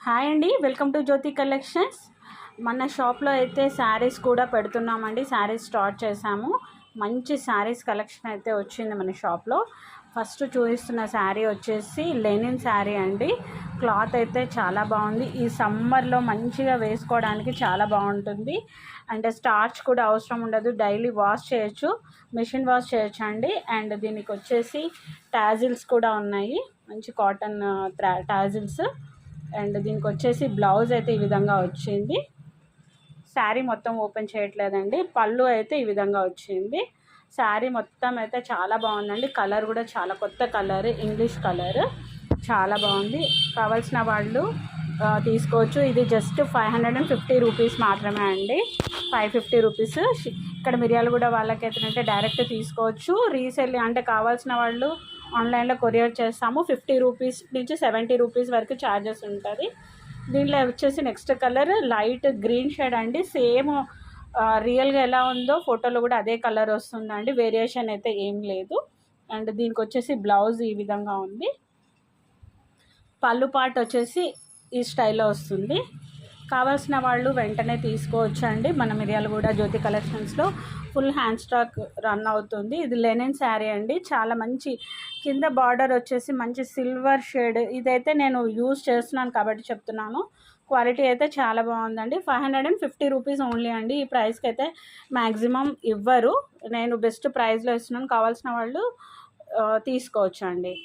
Hi అండి, welcome to Jyothi collections. మన షాప్లో అయితే శారీస్ కూడా పెడుతున్నామండి. శారీస్ స్టార్ట్ చేసాము. మంచి శారీస్ కలెక్షన్ అయితే వచ్చింది మన షాప్లో. ఫస్ట్ చూపిస్తున్న శారీ వచ్చేసి లెనిన్ శారీ అండి. క్లాత్ అయితే చాలా బాగుంది. ఈ సమ్మర్లో మంచిగా వేసుకోవడానికి చాలా బాగుంటుంది. అండ్ స్టార్చ్ కూడా అవసరం ఉండదు, డైలీ వాష్ చేయొచ్చు, మిషన్ వాష్ చేయొచ్చు అండి. అండ్ దీనికి వచ్చేసి టాజిల్స్ కూడా ఉన్నాయి, మంచి కాటన్ టాజిల్స్. అండ్ దీనికి వచ్చేసి బ్లౌజ్ అయితే ఈ విధంగా వచ్చింది. శారీ మొత్తం ఓపెన్ చేయట్లేదండి. పళ్ళు అయితే ఈ విధంగా వచ్చింది. శారీ మొత్తం అయితే చాలా బాగుందండి. కలర్ కూడా చాలా కొత్త కలర్, ఇంగ్లీష్ కలర్, చాలా బాగుంది. కావాల్సిన వాళ్ళు తీసుకోవచ్చు. ఇది జస్ట్ 550 రూపీస్ మాత్రమే అండి. 550 రూపీస్. ఇక్కడ మిర్యాలగూడ వాళ్ళకి అయితే డైరెక్ట్ తీసుకోవచ్చు. రీసేల్ అంటే కావాల్సిన వాళ్ళు ఆన్లైన్లో కొరియర్ చేస్తాము. 50 రూపీస్ నుంచి 70 రూపీస్ వరకు ఛార్జెస్ ఉంటుంది. దీంట్లో వచ్చేసి next colour light green shade అండి. సేమ్ రియల్గా ఎలా ఉందో ఫోటోలో కూడా అదే కలర్ వస్తుందండి. వేరియేషన్ అయితే ఏం లేదు. అండ్ దీనికి వచ్చేసి బ్లౌజ్ ఈ విధంగా ఉంది. పళ్ళు పార్ట్ వచ్చేసి ఈ స్టైల్లో వస్తుంది. కావాల్సిన వాళ్ళు వెంటనే తీసుకోవచ్చు అండి. మన మిర్యాలగూడ జ్యోతి కలెక్షన్స్లో ఫుల్ హ్యాండ్ స్టాక్ రన్ అవుతుంది. ఇది లెనిన్ శారీ అండి. చాలా మంచి కింద బార్డర్ వచ్చేసి మంచి సిల్వర్ షేడ్. ఇదైతే నేను యూజ్ చేస్తున్నాను కాబట్టి చెప్తున్నాను. క్వాలిటీ అయితే చాలా బాగుందండి. 550 రూపీస్ ఓన్లీ అండి. ఈ ప్రైస్కి అయితే మ్యాక్సిమం ఇవ్వరు. నేను బెస్ట్ ప్రైస్లో ఇస్తున్నాను. కావాల్సిన వాళ్ళు తీసుకోవచ్చు అండి.